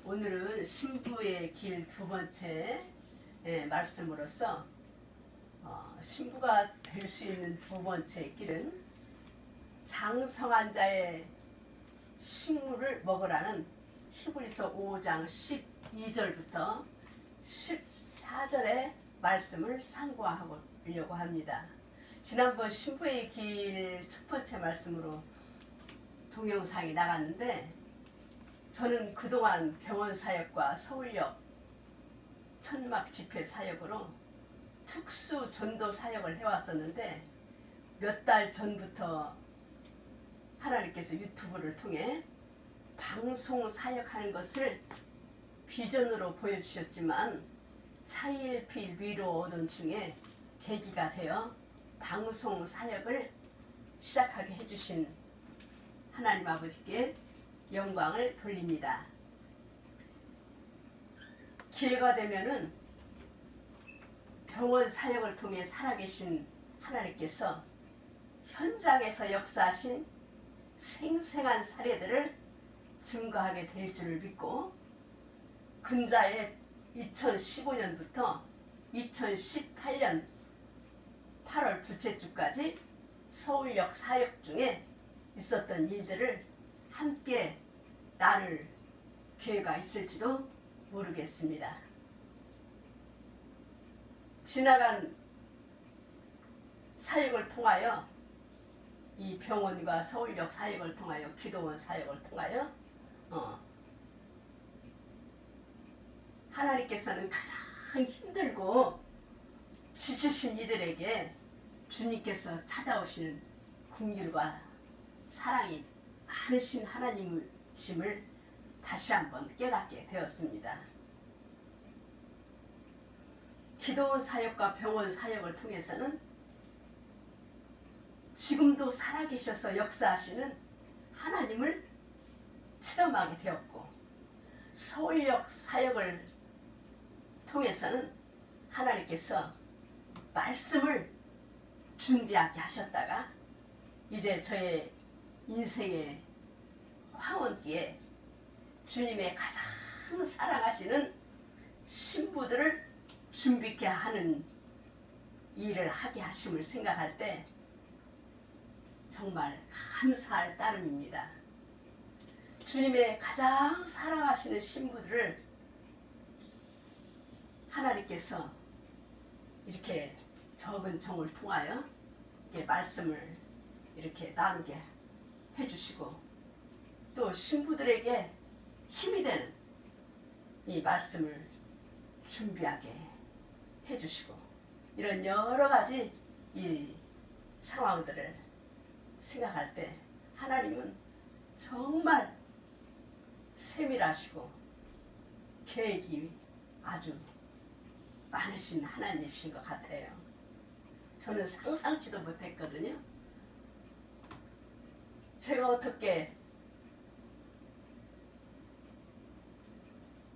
오늘은 신부의 길 두 번째 말씀으로서 신부가 될 수 있는 두 번째 길은 장성한 자의 식물을 먹으라는 히브리서 5장 12절부터 14절의 말씀을 상고하려고 합니다. 지난번 신부의 길 첫 번째 말씀으로 동영상이 나갔는데, 저는 그동안 병원 사역과 서울역 천막 집회 사역으로 특수 전도 사역을 해왔었는데, 몇 달 전부터 하나님께서 유튜브를 통해 방송 사역하는 것을 비전으로 보여주셨지만 차일피일 위로 얻은 중에 계기가 되어 방송 사역을 시작하게 해주신 하나님 아버지께 영광을 돌립니다. 기회가 되면은 병원 사역을 통해 살아계신 하나님께서 현장에서 역사하신 생생한 사례들을 증거하게 될 줄을 믿고, 근자의 2015년부터 2018년 8월 둘째 주까지 서울역 사역 중에 있었던 일들을 함께 나눌 기회가 있을지도 모르겠습니다. 지나간 사역을 통하여, 이 병원과 서울역 사역을 통하여, 기도원 사역을 통하여 하나님께서는 가장 힘들고 지치신 이들에게 주님께서 찾아오시는 긍휼과 사랑이 많으신 하나님이심을 다시 한번 깨닫게 되었습니다. 기도원 사역과 병원 사역을 통해서는 지금도 살아계셔서 역사하시는 하나님을 체험하게 되었고, 서울역 사역을 통해서는 하나님께서 말씀을 준비하게 하셨다가 이제 저의 인생의 황혼기에 주님의 가장 사랑하시는 신부들을 준비케 하는 일을 하게 하심을 생각할 때 정말 감사할 따름입니다. 주님의 가장 사랑하시는 신부들을 하나님께서 이렇게 적은 종을 통하여 이렇게 말씀을 이렇게 나누게 해주시고, 또 신부들에게 힘이 되는 이 말씀을 준비하게 해주시고, 이런 여러 가지 이 상황들을 생각할 때 하나님은 정말 세밀하시고 계획이 아주 많으신 하나님이신 것 같아요. 저는 상상치도 못했거든요. 제가 어떻게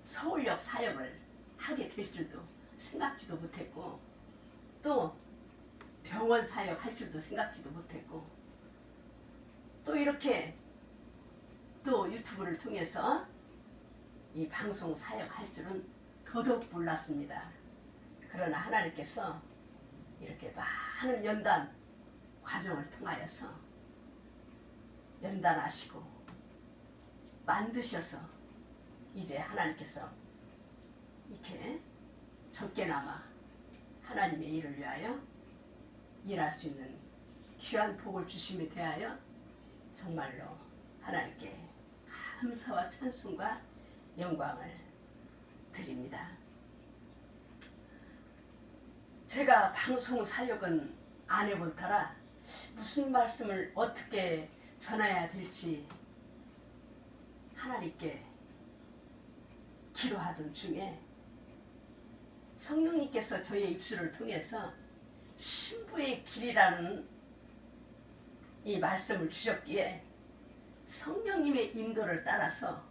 서울역 사역을 하게 될 줄도 생각지도 못했고, 또 병원 사역 할 줄도 생각지도 못했고, 또 이렇게 또 유튜브를 통해서 이 방송 사역 할 줄은 더더욱 몰랐습니다. 그러나 하나님께서 이렇게 많은 연단 과정을 통하여서 연단하시고 만드셔서 이제 하나님께서 이렇게 적게나마 하나님의 일을 위하여 일할 수 있는 귀한 복을 주심에 대하여 정말로 하나님께 감사와 찬송과 영광을 드립니다. 제가 방송 사역은 안 해본 터라 무슨 말씀을 어떻게 전해야 될지 하나님께 기도하던 중에 성령님께서 저의 입술을 통해서 신부의 길이라는 이 말씀을 주셨기에 성령님의 인도를 따라서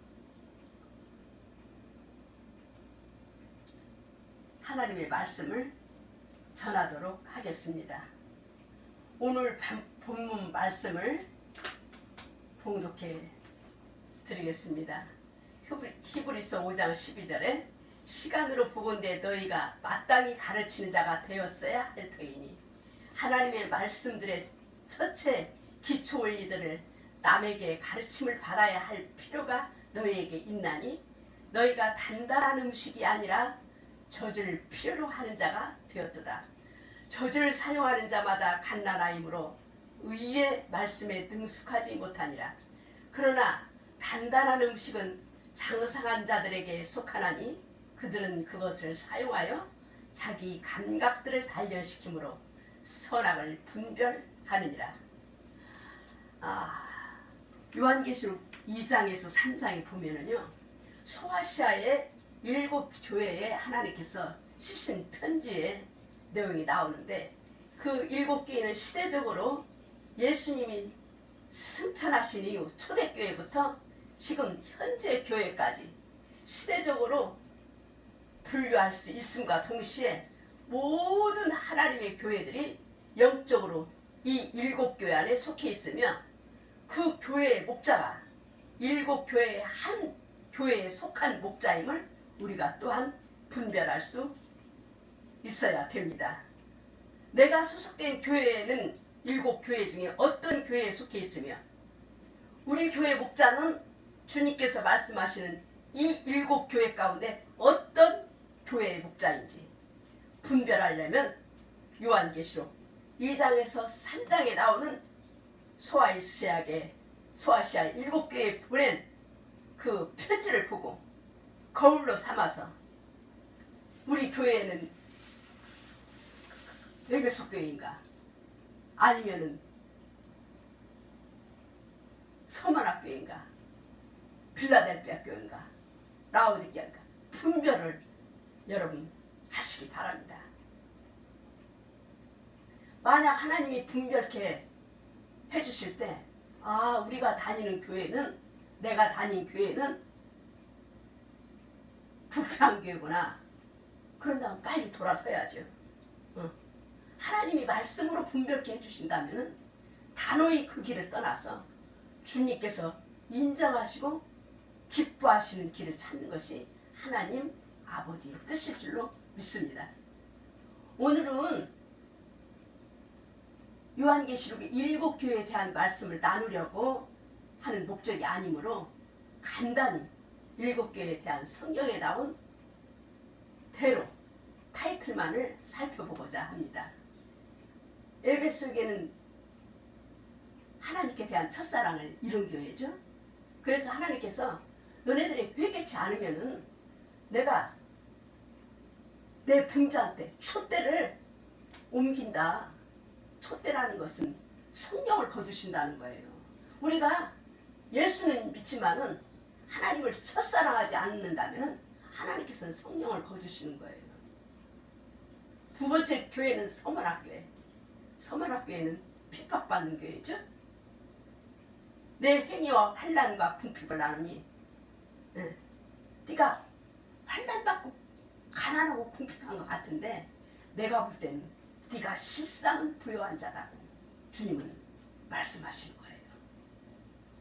하나님의 말씀을 전하도록 하겠습니다. 오늘 본문 말씀을 봉독해 드리겠습니다. 히브리서 5장 12절에 시간으로 보건대 너희가 마땅히 가르치는 자가 되었어야 할 터이니 하나님의 말씀들의 첫째 기초 원리들을 남에게 가르침을 받아야 할 필요가 너희에게 있나니 너희가 단단한 음식이 아니라 젖을 필요로 하는 자가 되었도다. 젖을 사용하는 자마다 갓난아이므로 의의 말씀에 능숙하지 못하니라. 그러나 단단한 음식은 장성한 자들에게 속하나니 그들은 그것을 사용하여 자기 감각들을 단련시키므로 선악을 분별하느니라. 요한계시록 2장에서 3장에 보면은요, 소아시아의 7교회에 하나님께서 쓰신 편지의 내용이 나오는데 그 7교회는 시대적으로 예수님이 승천하신 이후 초대교회부터 지금 현재 교회까지 시대적으로 분류할 수 있음과 동시에 모든 하나님의 교회들이 영적으로 이 7교회 안에 속해 있으며 그 교회의 목자가 7교회의 한 교회에 속한 목자임을 우리가 또한 분별할 수 있어야 됩니다. 내가 소속된 교회는 7교회 중에 어떤 교회에 속해 있으며 우리 교회 목자는 주님께서 말씀하시는 이 7교회 가운데 어떤 교회의 목자인지 분별하려면 요한계시록 2장에서 3장에 나오는 소아시아 7교회에 보낸 그 편지를 보고 거울로 삼아서 우리 교회는 에베소 교회인가 아니면은 서머나 교회인가 빌라델피아 교회인가 라오디게아인가 분별을 여러분 하시기 바랍니다. 만약 하나님이 분별케 해주실 때 우리가 다니는 교회는 내가 다닌 교회는 부패한 교회구나. 그런다면 빨리 돌아서야죠. 하나님이 말씀으로 분별케 해주신다면 단호히 그 길을 떠나서 주님께서 인정하시고 기뻐하시는 길을 찾는 것이 하나님 아버지의 뜻일 줄로 믿습니다. 오늘은 요한계시록의 7교회에 대한 말씀을 나누려고 하는 목적이 아니므로 간단히 7교회에 대한 성경에 나온 대로 타이틀만을 살펴보고자 합니다. 에베소에게는 하나님께 대한 첫사랑을 이룬 교회죠. 그래서 하나님께서 너네들이 회개치 않으면은 내가 내 등잔대 촛대를 옮긴다. 촛대라는 것은 성령을 거두신다는 거예요. 우리가 예수는 믿지만은 하나님을 첫사랑하지 않는다면 하나님께서는 성령을 거두시는 거예요. 두 번째 교회는 서머나교회. 서머나교회는 핍박받는 교회죠. 내 행위와 환난과 궁핍을 나누니 네가 환난받고 가난하고 궁핍한 것 같은데 내가 볼 때는 네가 실상은 부요한 자라고 주님은 말씀하시는 거예요.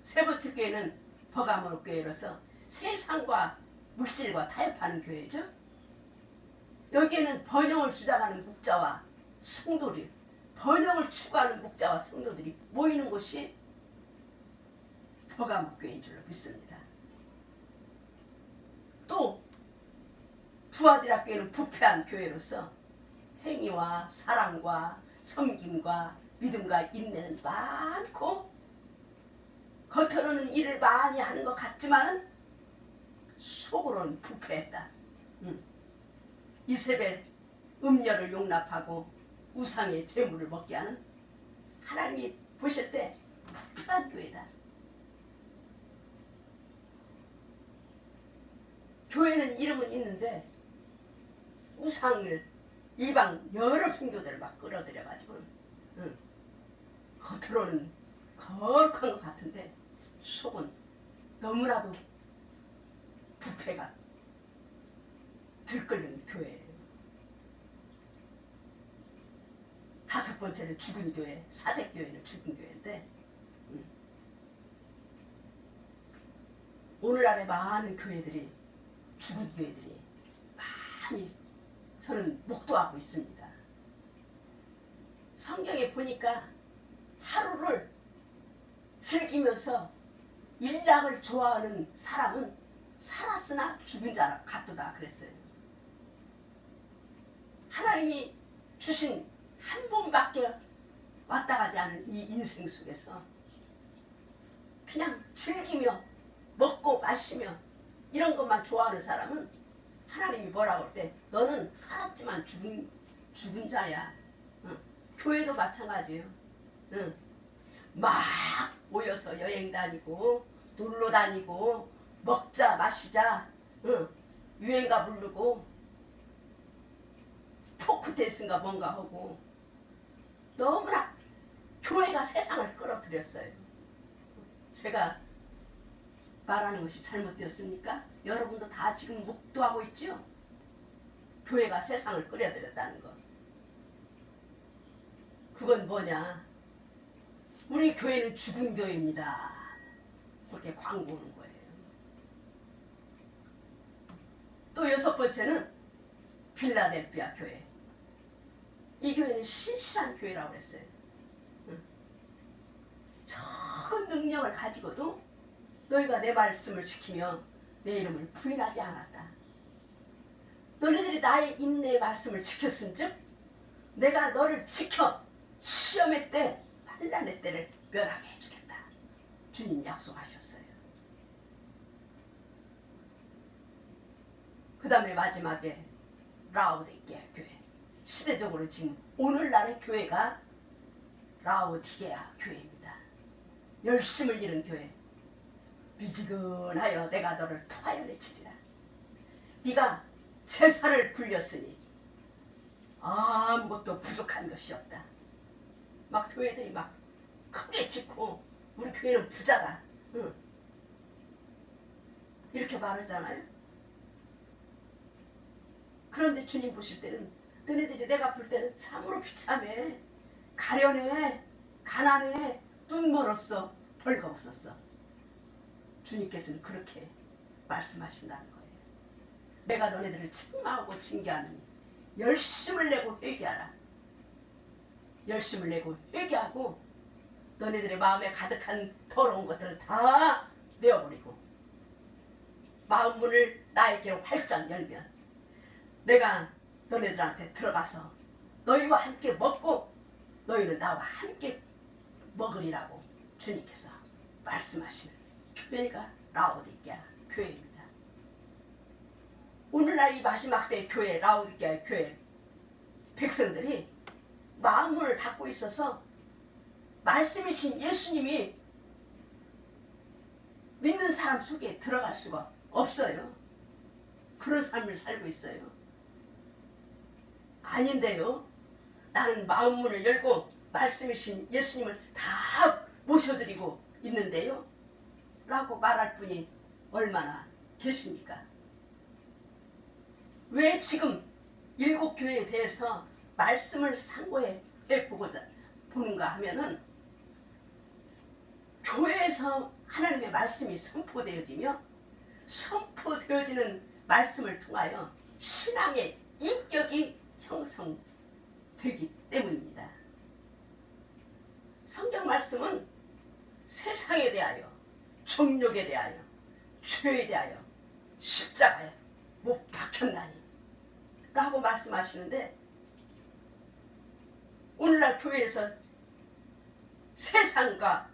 세 번째 교회는 버가모 교회로서 세상과 물질과 타협하는 교회죠. 여기에는 번영을 주장하는 목자와 성도들이 번영을 추구하는 목자와 성도들이 모이는 곳이 버가모 교회인 줄로 믿습니다. 또 두아디라 교회는 부패한 교회로서 행위와 사랑과 섬김과 믿음과 인내는 많고 겉으로는 일을 많이 하는 것 같지만 속으로는 부패했다. 이세벨 음녀를 용납하고 우상의 재물을 먹게 하는 하나님이 보실 때 부패한 교회다. 교회는 이름은 있는데 우상을 이방 여러 종교들을 막 끌어들여가지고 겉으로는 거룩한 것 같은데 속은 너무나도 부패가 들끓는 교회예요. 다섯 번째는 죽은 교회, 사대교회는 죽은 교회인데 오늘날의 많은 교회들이, 죽은 교회들이 많이 저는 목도하고 있습니다. 성경에 보니까 하루를 즐기면서 일락을 좋아하는 사람은 살았으나 죽은 자 같도다 그랬어요. 하나님이 주신 한 번밖에 왔다 가지 않은 이 인생 속에서 그냥 즐기며 먹고 마시며 이런 것만 좋아하는 사람은 하나님이 뭐라고 할 때 너는 살았지만 죽은 자야. 응. 교회도 마찬가지예요. 응. 막 모여서 여행 다니고 놀러 다니고 먹자 마시자, 응. 유행가 부르고 포크 댄스인가 뭔가 하고 너무나 교회가 세상을 끌어들였어요. 제가 말하는 것이 잘못되었습니까? 여러분도 다 지금 목도하고 있죠? 교회가 세상을 끌어들였다는 것. 그건 뭐냐? 우리 교회는 죽은 교회입니다. 그렇게 광고하는 거예요. 또 6번째는 필라델피아 교회. 이 교회는 신실한 교회라고 그랬어요. 적은 능력을 가지고도 너희가 내 말씀을 지키며 내 이름을 부인하지 않았다. 너희들이 나의 인내의 말씀을 지켰은즉 내가 너를 지켜 시험의 때, 환난의 때를 면하게 해주겠다. 주님 약속하셨어요. 그 다음에 마지막에 라오디게아 교회. 시대적으로 지금 오늘날의 교회가 라오디게아 교회입니다. 열심을 잃은 교회. 미지근하여 내가 너를 토하여 내치리라. 네가 제사를 불렸으니 아무것도 부족한 것이 없다. 막 교회들이 막 크게 짓고 우리 교회는 부자다. 응. 이렇게 말하잖아요. 그런데 주님 보실 때는 너네들이 내가 볼 때는 참으로 비참해. 가련해. 가난해. 눈 멀었어. 벌거벗었어. 주님께서는 그렇게 말씀하신다는 거예요. 내가 너네들을 책망하고 징계하느니 열심을 내고 회개하라. 열심을 내고 회개하고 너네들의 마음에 가득한 더러운 것들을 다 내어버리고 마음 문을 나에게 활짝 열면 내가 너네들한테 들어가서 너희와 함께 먹고 너희는 나와 함께 먹으리라고 주님께서 말씀하시는 교회가 라오디게아 교회입니다. 오늘날 이 마지막 때 교회, 라오디게아 교회 백성들이 마음문을 닫고 있어서 말씀이신 예수님이 믿는 사람 속에 들어갈 수가 없어요. 그런 삶을 살고 있어요. 아닌데요. 나는 마음문을 열고 말씀이신 예수님을 다 모셔드리고 있는데요. 라고 말할 분이 얼마나 계십니까? 왜 지금 7교회에 대해서 말씀을 상고해 보는가 하면은 교회에서 하나님의 말씀이 선포되어지며 선포되어지는 말씀을 통하여 신앙의 인격이 형성되기 때문입니다. 성경 말씀은 세상에 대하여, 정욕에 대하여, 죄에 대하여 십자가에 못 박혔나니 라고 말씀하시는데 오늘날 교회에서 세상과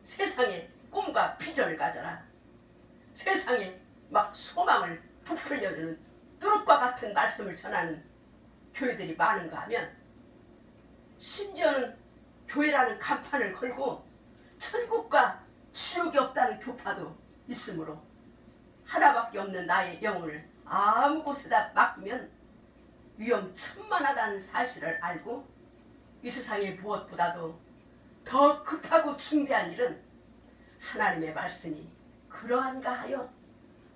세상의 꿈과 비전을 가져라. 세상에 막 소망을 부풀려주는 뚜룩과 같은 말씀을 전하는 교회들이 많은가 하면 심지어는 교회라는 간판을 걸고 천국과 지옥이 없다는 교파도 있으므로 하나밖에 없는 나의 영혼을 아무 곳에다 맡기면 위험천만하다는 사실을 알고 이 세상의 무엇보다도 더 급하고 중대한 일은 하나님의 말씀이 그러한가 하여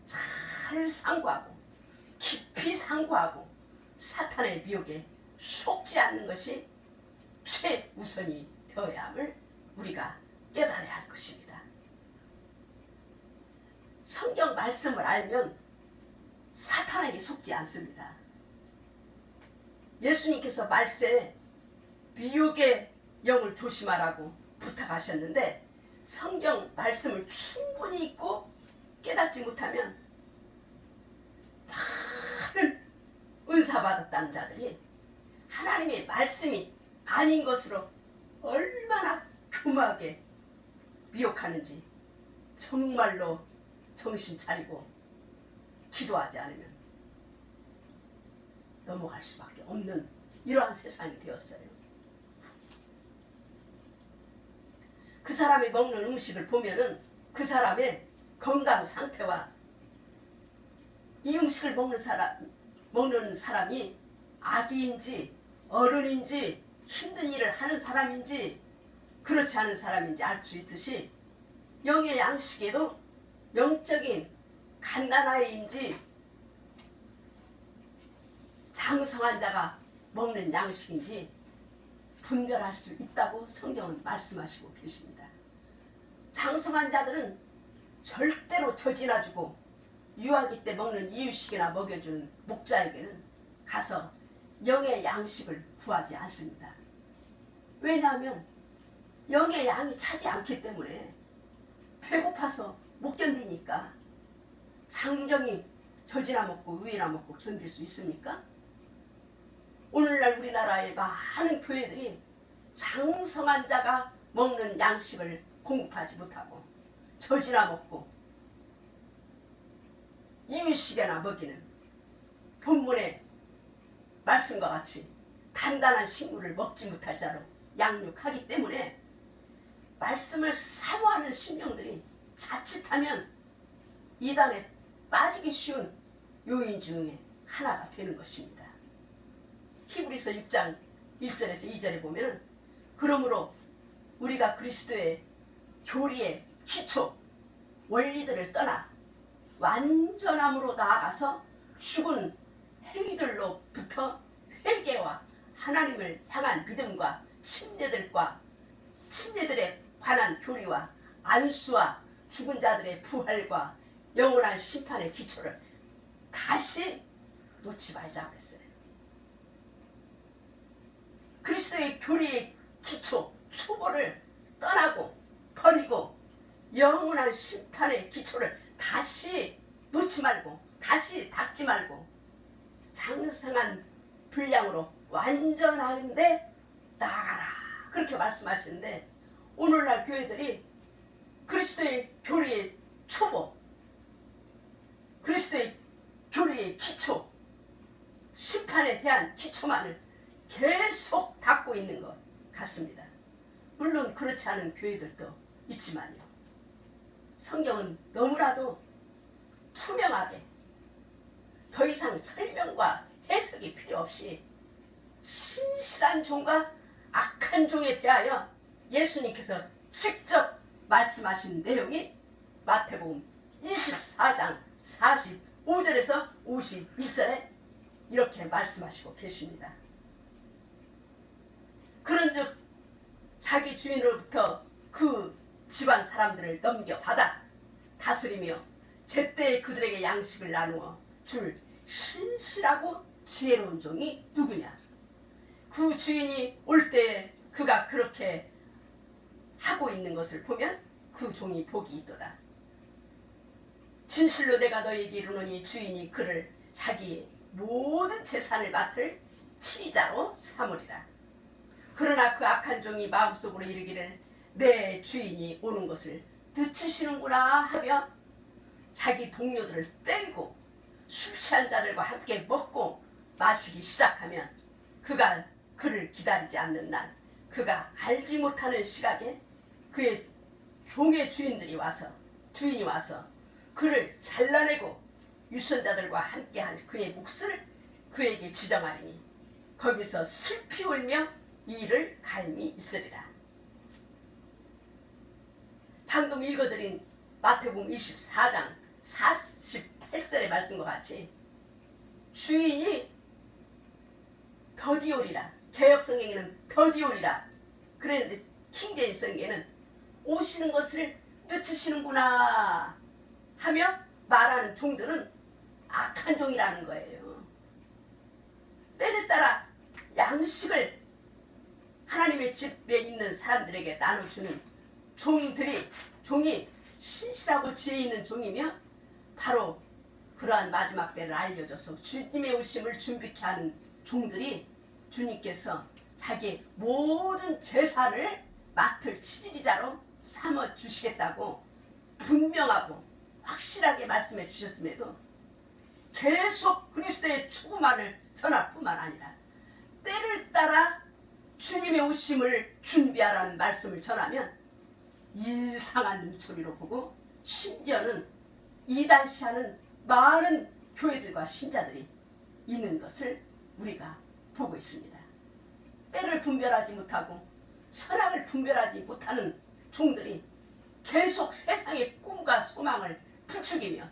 잘 상고하고 깊이 상고하고 사탄의 미혹에 속지 않는 것이 최우선이 되어야 함을 우리가 깨달아야 할 것입니다. 성경 말씀을 알면 사탄에게 속지 않습니다. 예수님께서 말세 미혹의 영을 조심하라고 부탁하셨는데 성경 말씀을 충분히 읽고 깨닫지 못하면 많은 은사 받았다는 자들이 하나님의 말씀이 아닌 것으로 얼마나 교묘하게 미혹하는지 정말로 정신 차리고 기도하지 않으면 넘어갈 수밖에 없는 이러한 세상이 되었어요. 그 사람이 먹는 음식을 보면은 그 사람의 건강 상태와 이 음식을 먹는 사람이 아기인지 어른인지 힘든 일을 하는 사람인지 그렇지 않은 사람인지 알 수 있듯이 영의 양식에도 영적인 갓난아이인지 장성한 자가 먹는 양식인지 분별할 수 있다고 성경은 말씀하시고 계십니다. 장성한 자들은 절대로 저지나주고 유아기 때 먹는 이유식이나 먹여주는 목자에게는 가서 영의 양식을 구하지 않습니다. 왜냐하면 영의 양이 차지 않기 때문에 배고파서 못 견디니까. 장정이 젖이나 먹고 우유나 먹고 견딜 수 있습니까? 오늘날 우리나라의 많은 교회들이 장성한 자가 먹는 양식을 공급하지 못하고 젖이나 먹고 이유식이나 먹이는 본문의 말씀과 같이 단단한 식물을 먹지 못할 자로 양육하기 때문에 말씀을 사모하는 심령들이 자칫하면 이단에 빠지기 쉬운 요인 중에 하나가 되는 것입니다. 히브리서 6장 1절에서 2절에 보면 그러므로 우리가 그리스도의 교리의 기초 원리들을 떠나 완전함으로 나아가서 죽은 행위들로부터 회개와 하나님을 향한 믿음과 침례들에 관한 교리와 안수와 죽은 자들의 부활과 영원한 심판의 기초를 다시 놓지 말자고 했어요. 그리스도의 교리의 기초, 초보를 떠나고 버리고 영원한 심판의 기초를 다시 놓지 말고 다시 닦지 말고 장성한 분량으로 완전한데 나아가라 그렇게 말씀하시는데 오늘날 교회들이 그리스도의 교리의 초보, 그리스도의 교리의 기초, 심판에 대한 기초만을 계속 닦고 있는 것 같습니다. 물론 그렇지 않은 교회들도 있지만요. 성경은 너무나도 투명하게 더 이상 설명과 해석이 필요 없이 신실한 종과 악한 종에 대하여 예수님께서 직접 말씀하신 내용이 마태복음 24장 45절에서 51절에 이렇게 말씀하시고 계십니다. 그런즉 자기 주인으로부터 그 집안 사람들을 넘겨받아 다스리며 제때 그들에게 양식을 나누어 줄 신실하고 지혜로운 종이 누구냐? 그 주인이 올 때 그가 그렇게 하고 있는 것을 보면 그 종이 복이 있도다. 진실로 내가 너희에게 이르노니 주인이 그를 자기의 모든 재산을 맡을 치자로 삼으리라. 그러나 그 악한 종이 마음속으로 이르기를 내 주인이 오는 것을 늦추시는구나 하며 자기 동료들을 때리고 술 취한 자들과 함께 먹고 마시기 시작하면 그가 그를 기다리지 않는 날 그가 알지 못하는 시각에 그의 종의 주인이 와서 그를 잘라내고 유선자들과 함께할 그의 몫을 그에게 지정하리니 거기서 슬피 울며 이를 갈미 있으리라. 방금 읽어드린 마태복음 24장 48절의 말씀과 같이 주인이 더디오리라. 개역성경에는 더디오리라 그랬는데 킹제임스 성경에는 오시는 것을 늦추시는구나 하며 말하는 종들은 악한 종이라는 거예요. 때를 따라 양식을 하나님의 집에 있는 사람들에게 나눠주는 종이 신실하고 지혜 있는 종이며 바로 그러한 마지막 때를 알려줘서 주님의 오심을 준비케 하는 종들이 주님께서 자기 모든 재산을 맡을 치질이자로 삼아 주시겠다고 분명하고 확실하게 말씀해 주셨음에도 계속 그리스도의 초음만을 전할 뿐만 아니라 때를 따라 주님의 오심을 준비하라는 말씀을 전하면 이상한 눈초리로 보고 심지어는 이단시하는 많은 교회들과 신자들이 있는 것을 우리가 보고 있습니다. 때를 분별하지 못하고 선악을 분별하지 못하는 종들이 계속 세상의 꿈과 소망을 부추기며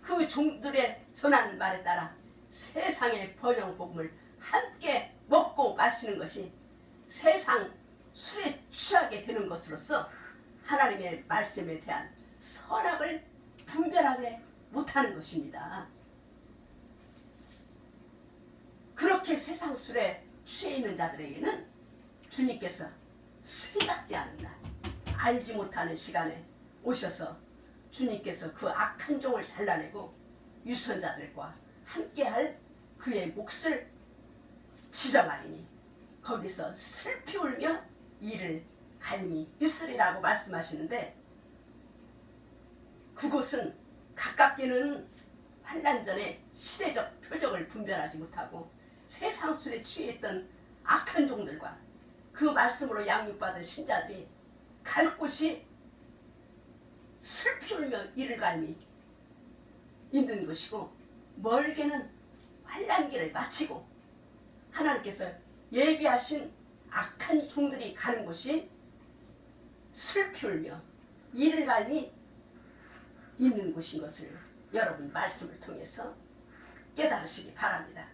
그 종들의 전하는 말에 따라 세상의 번영 복음을 함께 먹고 마시는 것이 세상 술에 취하게 되는 것으로서 하나님의 말씀에 대한 선악을 분별하게 못하는 것입니다. 그렇게 세상 술에 취해 있는 자들에게는 주님께서 생각지 않은 날, 알지 못하는 시간에 오셔서 주님께서 그 악한 종을 잘라내고 유선자들과 함께할 그의 몫을 지정하리니 거기서 슬피 울며 이를 갈미 있으리라고 말씀하시는데, 그곳은 가깝게는 환난 전에 시대적 표적을 분별하지 못하고 세상 술에 취했던 악한 종들과 그 말씀으로 양육받은 신자들이 갈 곳이 슬피 울며 이를 갈미 있는 것이고, 멀게는 환난기를 마치고 하나님께서 예비하신 악한 종들이 가는 곳이 슬피 울며 이를 갈미 있는 곳인 것을 여러분 말씀을 통해서 깨달으시기 바랍니다.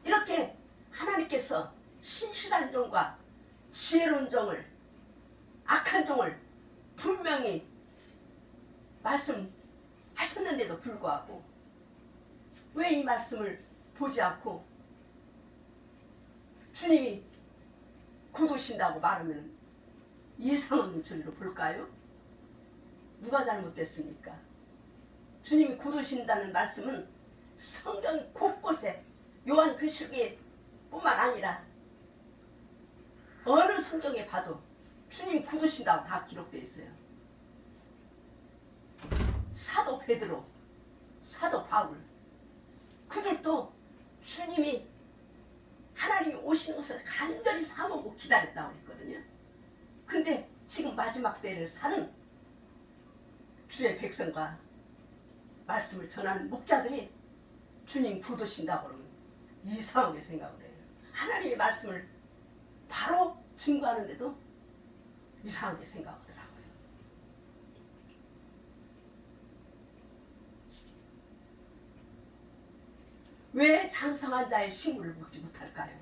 이렇게 하나님께서 신실한 종과 지혜로운 종을, 악한 종을 분명히 말씀하셨는데도 불구하고 왜 이 말씀을 보지 않고 주님이 곧 오신다고 말하면 이상한 눈초리로 볼까요? 누가 잘못됐습니까? 주님이 곧 오신다는 말씀은 성경 곳곳에 요한계시록에 뿐만 아니라 어느 성경에 봐도 주님이 곧 오신다고 다 기록되어 있어요. 사도 베드로, 사도 바울, 그들도 주님이 하나님이 오시는 것을 간절히 사모고 기다렸다고 했거든요. 근데 지금 마지막 때를 사는 주의 백성과 말씀을 전하는 목자들이 주님 곧 오신다고 그러면 이상하게 생각을 해요. 하나님의 말씀을 바로 증거하는데도 이상하게 생각하더라고요. 왜 장성한 자의 신분을 묻지 못할까요?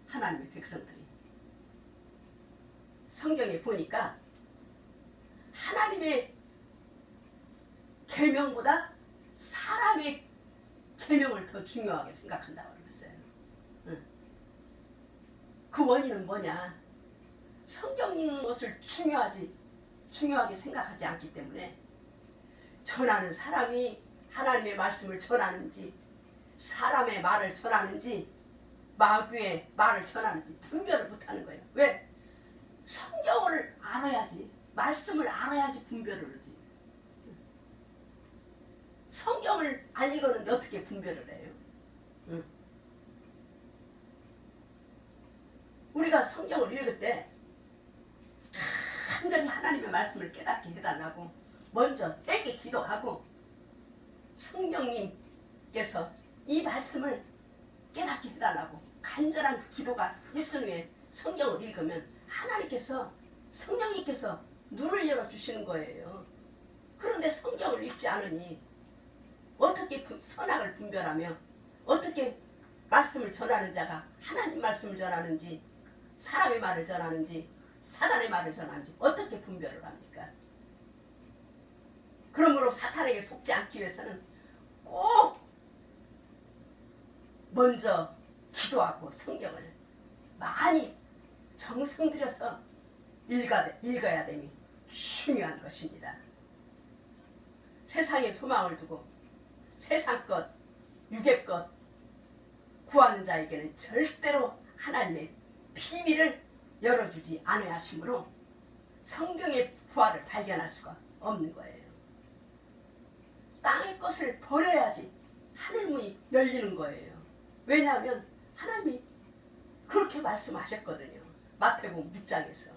하나님의 백성들이. 성경에 보니까 하나님의 계명보다 사람의 계명을 더 중요하게 생각한다고 그랬어요. 그 원인은 뭐냐? 성경 읽는 것을 중요하게 생각하지 않기 때문에 전하는 사람이 하나님의 말씀을 전하는지 사람의 말을 전하는지 마귀의 말을 전하는지 분별을 못하는 거예요. 왜? 성경을 알아야지, 말씀을 알아야지 분별을 하지. 성경을 안 읽었는데 어떻게 분별을 해요? 우리가 성경을 읽을 때 간절히 하나님의 말씀을 깨닫게 해달라고 먼저 에게 기도하고 성령님께서 이 말씀을 깨닫게 해달라고 간절한 그 기도가 있은 후에 성경을 읽으면 하나님께서, 성령님께서 눈을 열어주시는 거예요. 그런데 성경을 읽지 않으니 어떻게 선악을 분별하며 어떻게 말씀을 전하는 자가 하나님 말씀을 전하는지 사람의 말을 전하는지 사단의 말을 전하는지 어떻게 분별을 합니까? 그러므로 사탄에게 속지 않기 위해서는 꼭 먼저 기도하고 성경을 많이 정성 들여서 읽어야 됨이 중요한 것입니다. 세상에 소망을 두고 세상 것, 육의 것 구하는 자에게는 절대로 하나님의 비밀을 열어주지 않아야 하시므로 성경의 부활을 발견할 수가 없는 거예요. 땅의 것을 버려야지 하늘문이 열리는 거예요. 왜냐하면 하나님이 그렇게 말씀하셨거든요. 마태복음 6장에서.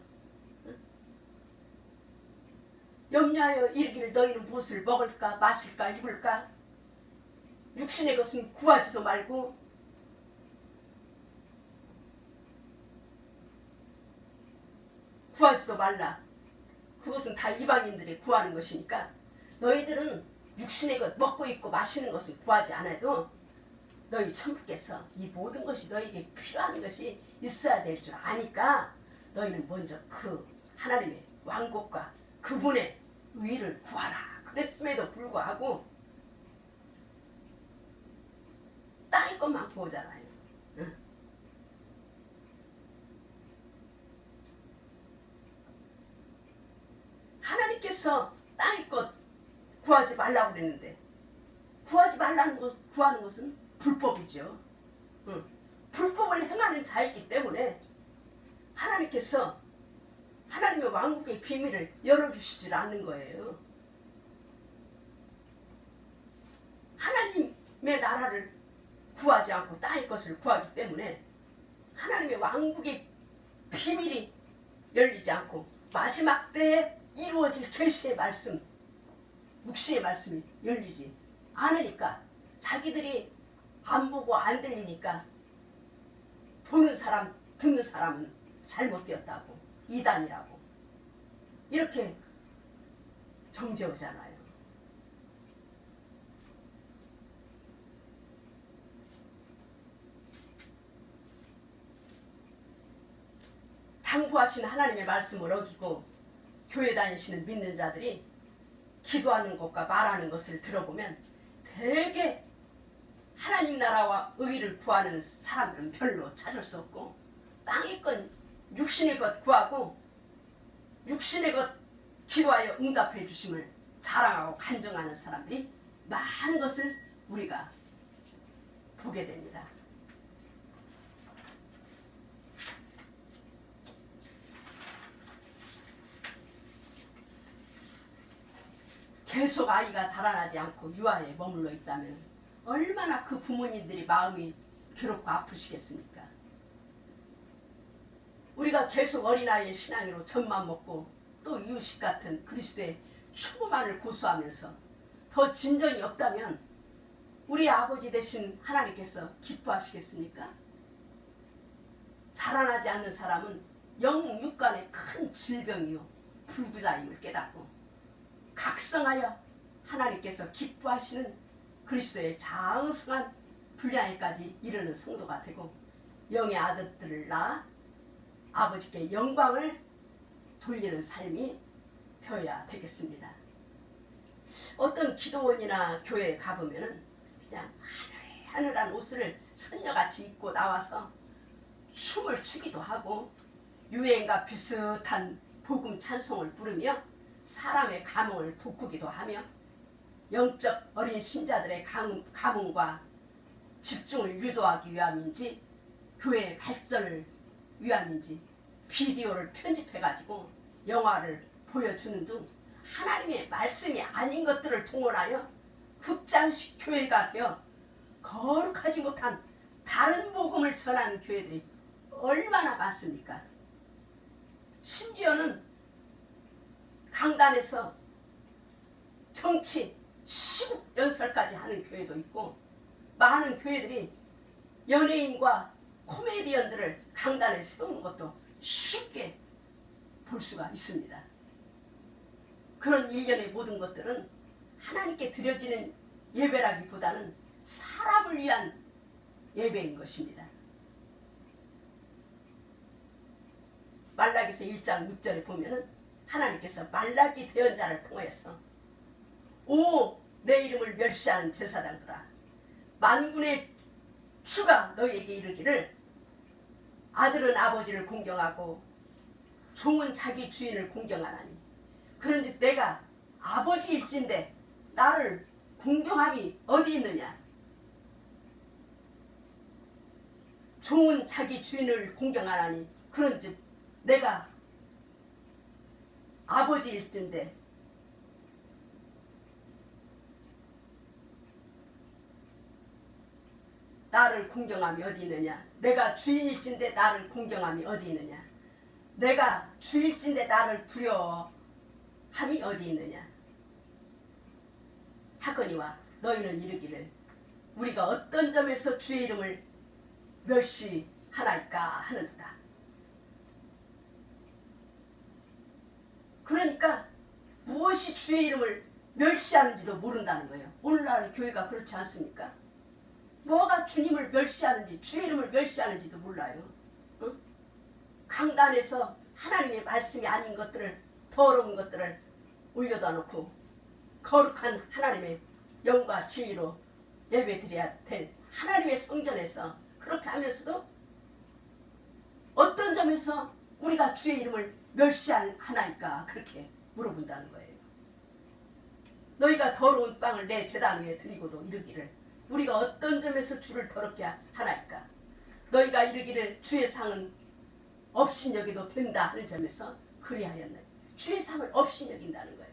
염려하여 이르기를 너희는 무엇을 먹을까 마실까 입을까 육신의 것은 구하지도 말고 구하지도 말라. 그것은 다 이방인들이 구하는 것이니까 너희들은 육신의 것 먹고 입고 마시는 것을 구하지 않아도 너희 천부께서 이 모든 것이 너희에게 필요한 것이 있어야 될 줄 아니까 너희는 먼저 그 하나님의 왕국과 그분의 의를 구하라. 그랬음에도 불구하고 땅의 것만 구하잖아요. 응. 하나님께서 땅의 것 구하지 말라고 그랬는데 구하지 말라는 것, 구하는 것은 불법이죠. 응. 불법을 행하는 자이기 때문에 하나님께서 하나님의 왕국의 비밀을 열어주시질 않는 거예요. 하나님의 나라를 구하지 않고 땅의 것을 구하기 때문에 하나님의 왕국의 비밀이 열리지 않고 마지막 때에 이루어질 계시의 말씀, 묵시의 말씀이 열리지 않으니까 자기들이 안 보고 안 들리니까 보는 사람, 듣는 사람은 잘못되었다고, 이단이라고 이렇게 정죄하잖아요. 당부하신 하나님의 말씀을 어기고 교회 다니시는 믿는 자들이 기도하는 것과 말하는 것을 들어보면 되게 하나님 나라와 의를 구하는 사람들은 별로 찾을 수 없고 땅의 건 육신의 것 구하고 육신의 것 기도하여 응답해 주심을 자랑하고 간증하는 사람들이 많은 것을 우리가 보게 됩니다. 계속 아이가 자라나지 않고 유아에 머물러 있다면 얼마나 그 부모님들이 마음이 괴롭고 아프시겠습니까? 우리가 계속 어린아이의 신앙으로 젖만 먹고 또 이유식 같은 그리스도의 초보만을 고수하면서 더 진전이 없다면 우리 아버지 되신 하나님께서 기뻐하시겠습니까? 자라나지 않는 사람은 영 육간의 큰 질병이요 불구자임을 깨닫고 각성하여 하나님께서 기뻐하시는 그리스도의 장성한 분량에까지 이르는 성도가 되고 영의 아들들을 낳아 아버지께 영광을 돌리는 삶이 되어야 되겠습니다. 어떤 기도원이나 교회에 가보면 그냥 하늘한 옷을 선녀같이 입고 나와서 춤을 추기도 하고 유행과 비슷한 복음 찬송을 부르며 사람의 감흥을 돋구기도 하며 영적 어린 신자들의 감흥과 집중을 유도하기 위함인지 교회의 발전을 위함인지 비디오를 편집해가지고 영화를 보여주는 등 하나님의 말씀이 아닌 것들을 동원하여 극장식 교회가 되어 거룩하지 못한 다른 복음을 전하는 교회들이 얼마나 많습니까? 심지어는 강단에서 정치, 시국 연설까지 하는 교회도 있고 많은 교회들이 연예인과 코미디언들을 강단에 세우는 것도 쉽게 볼 수가 있습니다. 그런 일련의 모든 것들은 하나님께 드려지는 예배라기보다는 사람을 위한 예배인 것입니다. 말라기서 1장 6절에 보면은 하나님께서 말라기 대언자를 통해서 오, 내 이름을 멸시하는 제사장들아, 만군의 주가 너희에게 이르기를 아들은 아버지를 공경하고 종은 자기 주인을 공경하나니 그런즉 내가 아버지일진데 나를 공경함이 어디 있느냐. 종은 자기 주인을 공경하나니 그런즉 내가 아버지일진데 나를 공경함이 어디 있느냐. 내가 주인일진데 나를 공경함이 어디 있느냐. 내가 주일진데 나를 두려워함이 어디 있느냐. 하거니와 너희는 이르기를 우리가 어떤 점에서 주의 이름을 멸시하나이까 하는도다. 그러니까 무엇이 주의 이름을 멸시하는지도 모른다는 거예요. 오늘날 교회가 그렇지 않습니까? 뭐가 주님을 멸시하는지, 주의 이름을 멸시하는지도 몰라요. 응? 강단에서 하나님의 말씀이 아닌 것들을, 더러운 것들을 올려다 놓고 거룩한 하나님의 영과 지위로 예배드려야 될 하나님의 성전에서 그렇게 하면서도 어떤 점에서 우리가 주의 이름을 멸시하나이까 그렇게 물어본다는 거예요. 너희가 더러운 빵을 내 제단 위에 드리고도 이르기를 우리가 어떤 점에서 주를 더럽게 하나이까. 너희가 이르기를 주의 상은 업신여기도 된다 하는 점에서 그리하였네. 주의 상을 업신여긴다는 거예요.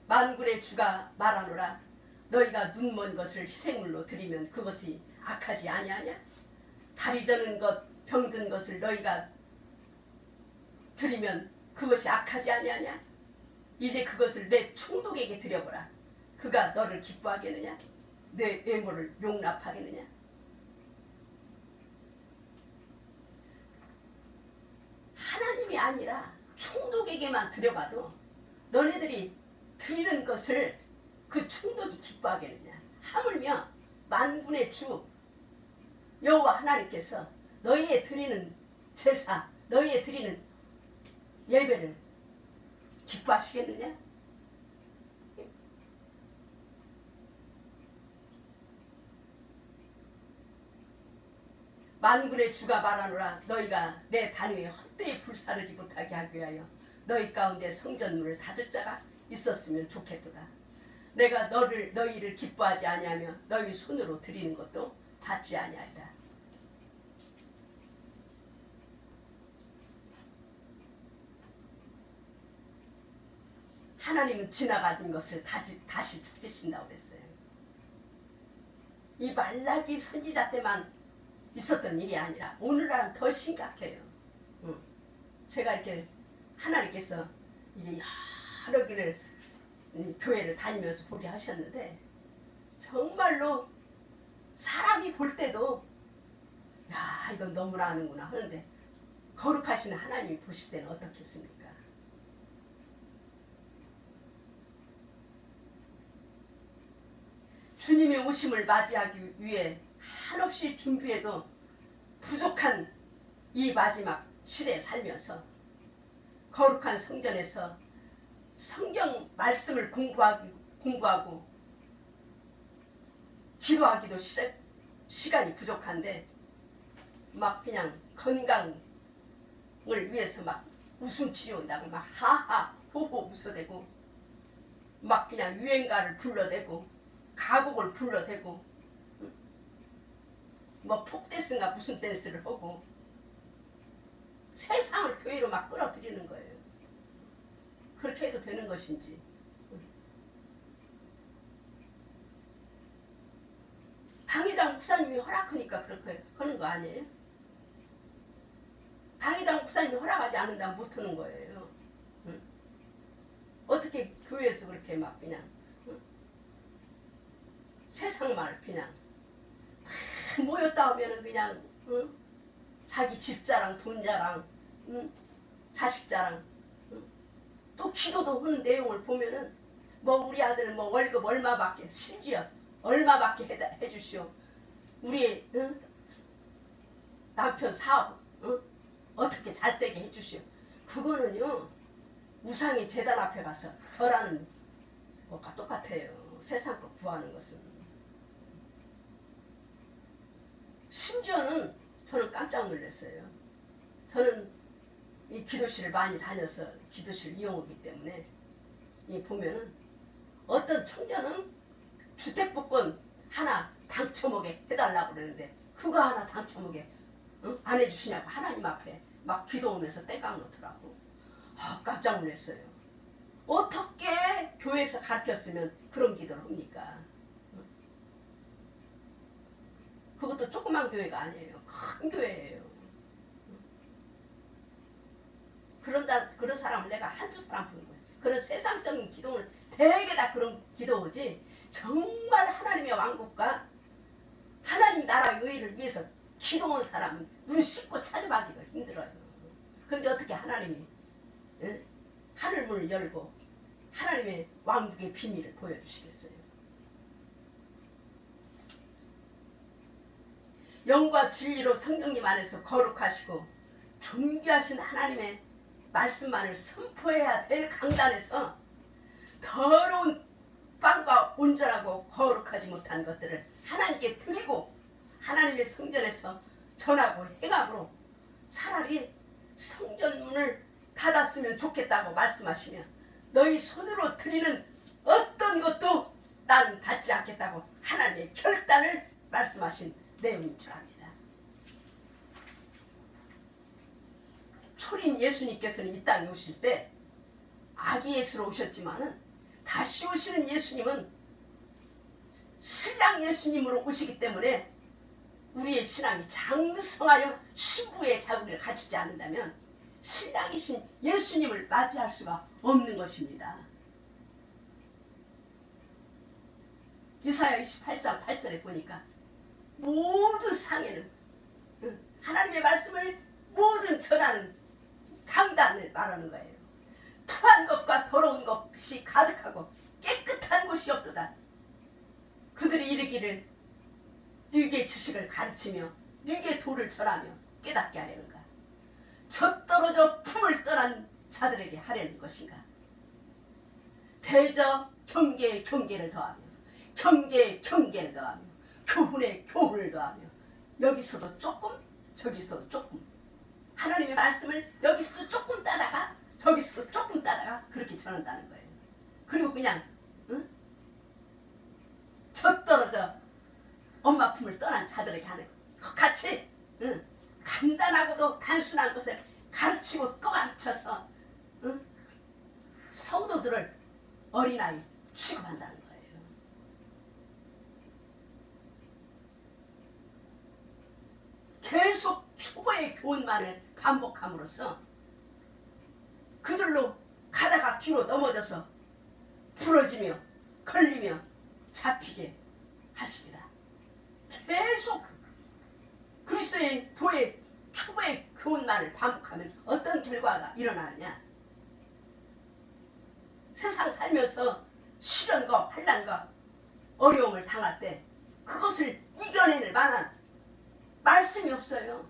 만군의 주가 말하노라. 너희가 눈먼 것을 희생물로 드리면 그것이 악하지 아니하냐. 다리 저는 것 병든 것을 너희가 드리면 그것이 악하지 아니하냐. 이제 그것을 내 총독에게 드려보라. 그가 너를 기뻐하겠느냐. 내 외모를 용납하겠느냐. 하나님이 아니라 총독에게만 드려봐도 너네들이 드리는 것을 그 총독이 기뻐하겠느냐. 하물며 만군의 주 여호와 하나님께서 너희의 드리는 제사, 너희의 드리는 예배를 기뻐하시겠느냐. 만군의 주가 말하노라. 너희가 내 단위에 헛되이 불사르지 못하게 하기 위하여 너희 가운데 성전문을 닫을 자가 있었으면 좋겠도다. 내가 너희를 기뻐하지 아니하며 너희 손으로 드리는 것도 받지 아니하리라. 하나님은 지나간 것을 다시 찾으신다고 그랬어요. 이 말라기 선지자 때만 있었던 일이 아니라 오늘날은 더 심각해요. 제가 이렇게 하나님께서 이게 여러 길을 교회를 다니면서 보게 하셨는데 정말로 사람이 볼 때도 야 이건 너무나 하는구나 하는데 거룩하신 하나님이 보실 때는 어떻겠습니까? 주님의 오심을 맞이하기 위해 한없이 준비해도 부족한 이 마지막 시대에 살면서 거룩한 성전에서 성경 말씀을 공부하고 기도하기도 시간이 부족한데 막 그냥 건강을 위해서 막 웃음 지어온다고 막 하하 호호 웃어대고 막 그냥 유행가를 불러대고 가곡을 불러대고 뭐 폭댄스인가 무슨 댄스를 하고 세상을 교회로 막 끌어들이는 거예요. 그렇게 해도 되는 것인지. 당회장 목사님이 허락하니까 그렇게 하는 거 아니에요? 당회장 목사님이 허락하지 않는다면 못하는 거예요. 어떻게 교회에서 그렇게 막 그냥 세상말 그냥 모였다 하면은 그냥 자기 집 자랑, 돈 자랑, 자식 자랑, 또 기도도 하는 내용을 보면은 뭐 우리 아들 뭐 월급 얼마 받게, 심지어 얼마 받게 해주시오. 우리 남편 사업 그렇게 잘되게 해주시오. 그거는요 우상의 제단 앞에 가서 절하는 것과 똑같아요. 세상 것 구하는 것은. 심지어는 저는 깜짝 놀랐어요. 저는 이 기도실을 많이 다녀서 기도실 이용하기 때문에 이 보면은 어떤 청년은 주택복권 하나 당첨하게 해달라고 그러는데 그거 하나 당첨하게 안 해주시냐고 하나님 앞에 막 기도하면서 땡깡 놓더라고. 깜짝 놀랐어요. 어떻게 교회에서 가르쳤으면 그런 기도를 합니까? 그것도 조그만 교회가 아니에요. 큰 교회예요. 그런 사람을 내가 한두 사람 보는 거예요. 그런 세상적인 기도는 대개 다 그런 기도지 정말 하나님의 왕국과 하나님 나라의 의를 위해서 기도하는 사람은 눈 씻고 찾아가기가 힘들어요. 그런데 어떻게 하나님이 하늘문을 열고 하나님의 왕국의 비밀을 보여주시겠어요? 영과 진리로 성령님 안에서 거룩하시고 존귀하신 하나님의 말씀만을 선포해야 될 강단에서 더러운 빵과 온전하고 거룩하지 못한 것들을 하나님께 드리고 하나님의 성전에서 전하고 행함으로 차라리 성전문을 닫았으면 좋겠다고 말씀하시며 너희 손으로 드리는 어떤 것도 나는 받지 않겠다고 하나님의 결단을 말씀하신 내용인 줄 압니다. 초린 예수님께서는 이 땅에 오실 때 아기 예수로 오셨지만은 다시 오시는 예수님은 신랑 예수님으로 오시기 때문에 우리의 신앙이 장성하여 신부의 자국을 갖추지 않는다면 신랑이신 예수님을 맞이할 수가 없는 것입니다. 이사야 28장 8절에 보니까 모든 상에는 하나님의 말씀을 모든 전하는 강단을 말하는 거예요. 토한 것과 더러운 것이 가득하고 깨끗한 곳이 없도다. 그들이 이르기를 네게 지식을 가르치며 네게 도를 전하며 깨닫게 하려는가. 젖떨어져 품을 떠난 자들에게 하려는 것인가. 대저 경계에 경계를 더하며 경계에 경계를 더하며 교훈에 교훈을 더하며 여기서도 조금 저기서도 조금 하나님의 말씀을 여기서도 조금 따다가 저기서도 조금 따다가 그렇게 전한다는 거예요. 그리고 그냥 젖떨어져 엄마 품을 떠난 자들에게 하는 것 같이 간단하고도 단순한 것을 가르치고 또 가르쳐서 성도들을 어린아이 취급한다는 거예요. 계속 초보의 교훈만을 반복함으로써 그들로 가다가 뒤로 넘어져서 부러지며 걸리며 잡히게 하십니다. 계속 그리스도의 도의 초보의 교훈만을 반복하면 어떤 결과가 일어나느냐. 세상 살면서 시련과 환난과 어려움을 당할 때 그것을 이겨낼 만한 말씀이 없어요.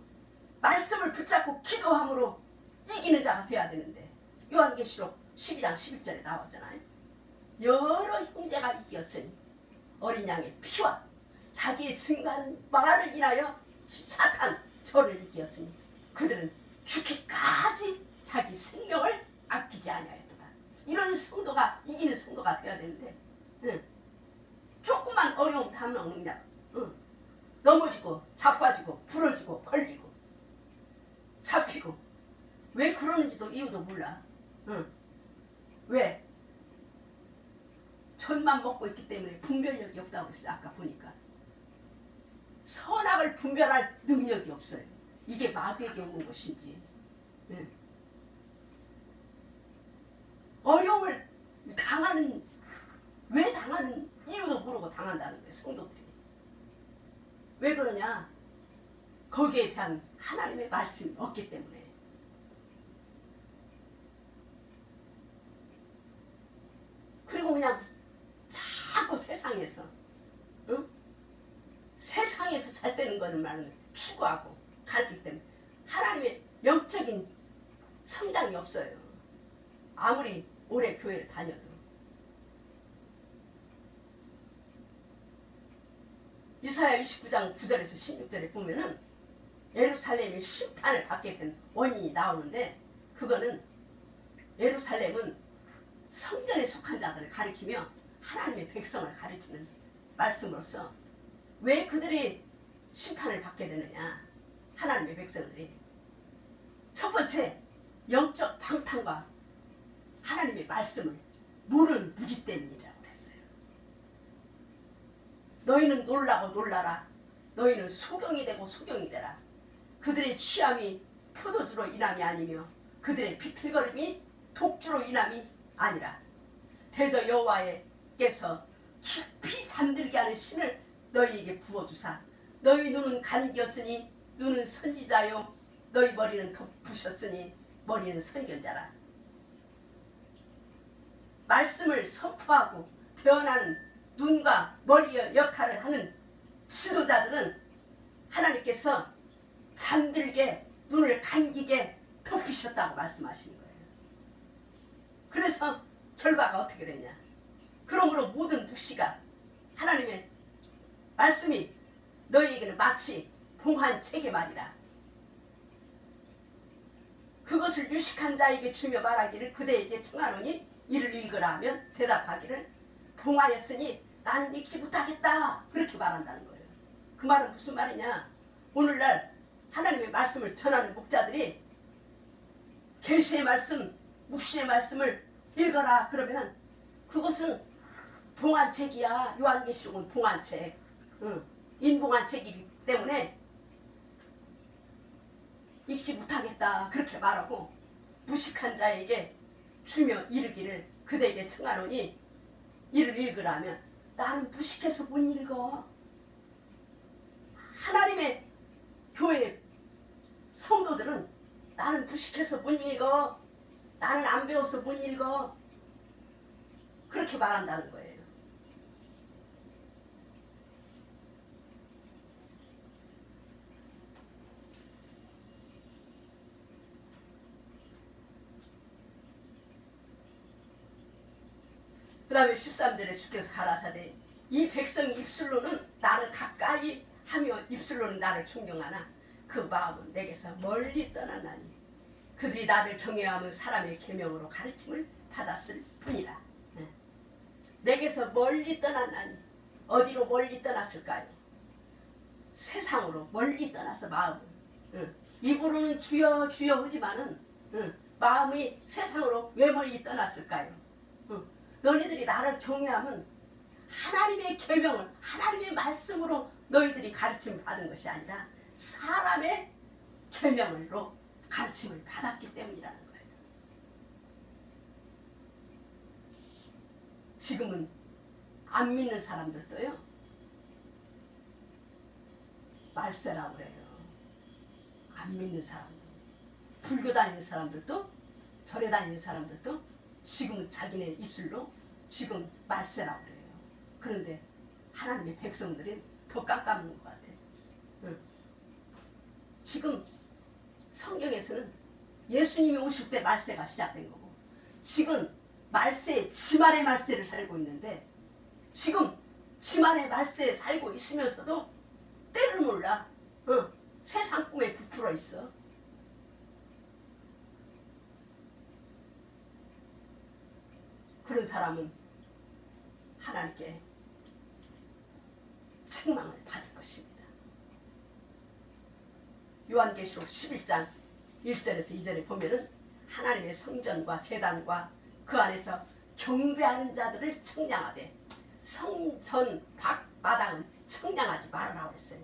말씀을 붙잡고 기도함으로 이기는 자가 되어야 되는데 요한계시록 12장 11절에 나왔잖아요. 여러 형제가 이겼으니 어린 양의 피와 자기의 증거하는 말을 인하여 사탄 저를 이기었으니 그들은 죽기까지 자기 생명을 아끼지 아니하였도다. 이런 성도가 이기는 성도가 되어야 되는데 조그만 어려움 담는 그냥 넘어지고 자빠지고 부러지고 걸리고 잡히고 왜 그러는지도 이유도 몰라. 왜? 전만 먹고 있기 때문에 분별력이 없다고 그랬어. 아까 보니까 선악을 분별할 능력이 없어요. 이게 마귀에게 오는 것인지. 어려움을 당하는 왜 당하는 이유도 모르고 당한다는 거예요. 성도들이. 왜 그러냐? 거기에 대한 하나님의 말씀이 없기 때문에. 그리고 그냥 자꾸 세상에서 세상에서 잘 되는 거는 말은 추구하고 가르치기 때문에 하나님의 영적인 성장이 없어요. 아무리 오래 교회를 다녀도. 이사야 29장 9절에서 16절에 보면은 예루살렘이 심판을 받게 된 원인이 나오는데, 그거는 예루살렘은 성전에 속한 자들을 가리키며 하나님의 백성을 가르치는 말씀으로서 왜 그들이 심판을 받게 되느냐. 하나님의 백성들이 첫 번째 영적 방탕과 하나님의 말씀을 모르는 무지 때문이라고 그랬어요. 너희는 놀라고 놀라라. 너희는 소경이 되고 소경이 되라. 그들의 취함이 표도주로 인함이 아니며 그들의 비틀거림이 독주로 인함이 아니라 대저 여호와께서 깊이 잠들게 하는 신을 너희에게 부어주사 너희 눈은 감기였으니 눈은 선지자요 너희 머리는 덮으셨으니 머리는 선견자라. 말씀을 선포하고 대언하는 눈과 머리의 역할을 하는 지도자들은 하나님께서 잠들게 눈을 감기게 덮으셨다고 말씀하시는 거예요. 그래서 결과가 어떻게 되냐. 그러므로 모든 묵시가 하나님의 말씀이 너희에게는 마치 봉한 책의 말이라. 그것을 유식한 자에게 주며 말하기를 그대에게 청하노니 이를 읽으라 하면 대답하기를 봉하였으니 나는 읽지 못하겠다. 그렇게 말한다는 거예요. 그 말은 무슨 말이냐. 오늘날 하나님의 말씀을 전하는 목자들이 계시의 말씀, 묵시의 말씀을 읽어라 그러면 그것은 봉한 책이야. 요한계시록은 봉한 책, 인봉한 책이기 때문에 읽지 못하겠다 그렇게 말하고, 무식한 자에게 주며 이르기를 그대에게 청하노니 이를 읽으라면 나는 무식해서 못 읽어. 하나님의 교회 성도들은 나는 무식해서 못 읽어. 나는 안 배워서 못 읽어. 그렇게 말한다는 거예요. 그 다음에 13절에 주께서 가라사대 이 백성이 입술로는 나를 가까이 하며 입술로는 나를 존경하나 그 마음은 내게서 멀리 떠났나니 그들이 나를 경외하면 사람의 계명으로 가르침을 받았을 뿐이라. 내게서 멀리 떠났나니 어디로 멀리 떠났을까요? 세상으로 멀리 떠나서 마음은 입으로는 주여 주여 하지만은 마음이 세상으로 왜 멀리 떠났을까요? 너희들이 나를 경외하면 하나님의 계명을 하나님의 말씀으로 너희들이 가르침을 받은 것이 아니라 사람의 계명으로 가르침을 받았기 때문이라는 거예요. 지금은 안 믿는 사람들도요 말세라고 그래요. 안 믿는 사람들, 불교 다니는 사람들도 절에 다니는 사람들도 지금은 자기네 입술로 지금 말세라고 그래요. 그런데 하나님의 백성들이 더 깜깜한 것 같아. 지금 성경에서는 예수님이 오실 때 말세가 시작된 거고, 지금 말세, 지만의 말세를 살고 있는데, 지금 지만의 말세에 살고 있으면서도 때를 몰라 세상 꿈에 부풀어 있어. 그런 사람은 하나님께 책망을 받을 것입니다. 요한계시록 11장 1절에서 2절에 보면은 하나님의 성전과 제단과 그 안에서 경배하는 자들을 청량하되 성전 밖 마당은 청량하지 말아라 했어요.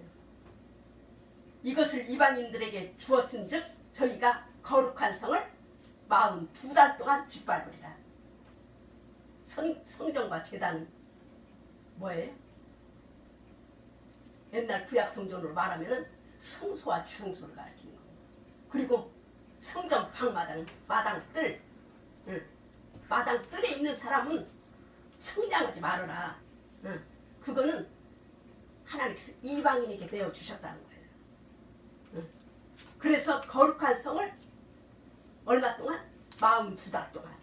이것을 이방인들에게 주었은즉 저희가 거룩한 성을 42달 동안 짓밟으리라. 성전과 제단은 뭐예요? 옛날 구약 성전으로 말하면은 성소와 지성소를 가리키는 거예요. 그리고 성전 방마당, 마당 뜰, 마당 뜰에 있는 사람은 청량하지 말아라. 그거는 하나님께서 이방인에게 내어주셨다는 거예요. 그래서 거룩한 성을 얼마 동안? 42달 동안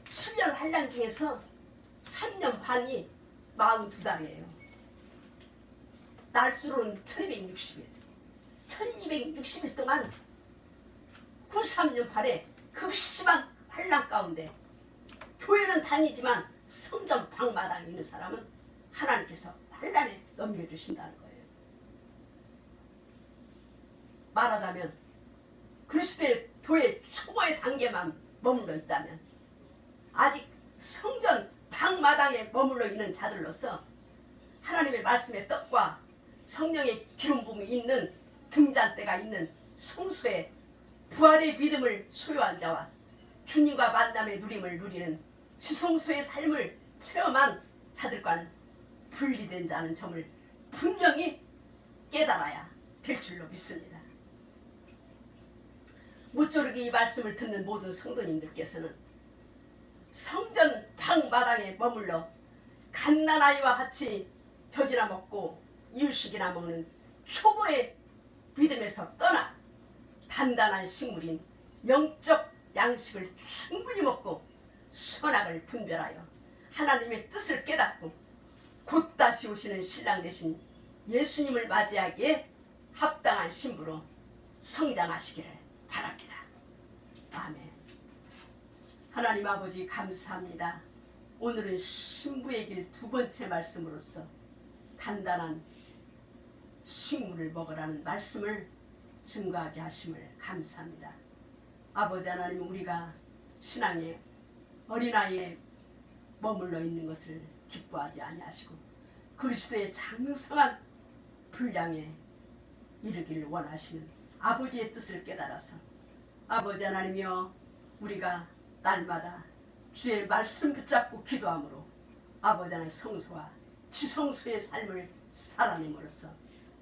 7년 환란 중에서 3년 반이 42달이에요. 날수로는 1260일 1260일 동안 93년 8에 극심한 환란 가운데 교회는 다니지만 성전 방마당에 있는 사람은 하나님께서 환란에 넘겨주신다는 거예요. 말하자면 그리스도의 교회 초보의 단계만 머물러 있다면 아직 성전 방마당에 머물러 있는 자들로서 하나님의 말씀의 떡과 성령의 기름 부음이 있는 등잔대가 있는 성수의 부활의 믿음을 소유한 자와 주님과 만남의 누림을 누리는 지성소의 삶을 체험한 자들과는 분리된 자는 점을 분명히 깨달아야 될 줄로 믿습니다. 모쪼록 이 말씀을 듣는 모든 성도님들께서는 성전 방마당에 머물러 갓난아이와 같이 젖이나 먹고 이유식이나 먹는 초보의 믿음에서 떠나 단단한 식물인 영적 양식을 충분히 먹고 선악을 분별하여 하나님의 뜻을 깨닫고 곧 다시 오시는 신랑 되신 예수님을 맞이하기에 합당한 신부로 성장하시기를 바랍니다. 아멘. 하나님 아버지 감사합니다. 오늘은 신부의 길 두 번째 말씀으로서 단단한 식물을 먹으라는 말씀을 증거하게 하심을 감사합니다. 아버지 하나님, 우리가 신앙의 어린아이에 머물러 있는 것을 기뻐하지 아니하시고 그리스도의 장성한 분량에 이르기를 원하시는 아버지의 뜻을 깨달아서 아버지 하나님이여, 우리가 날마다 주의 말씀 붙잡고 기도함으로 아버지 하나님 성소와 지성소의 삶을 살아냄으로써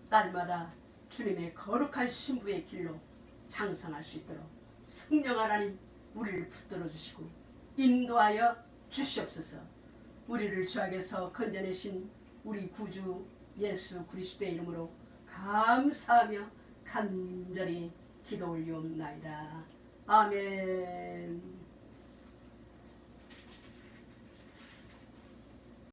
날마다 주님의 거룩한 신부의 길로 장성할 수 있도록 성령 하나님 우리를 붙들어 주시고 인도하여 주시옵소서. 우리를 죄악에서 건져내신 우리 구주 예수 그리스도의 이름으로 감사하며 간절히 기도 올리옵나이다. 아멘.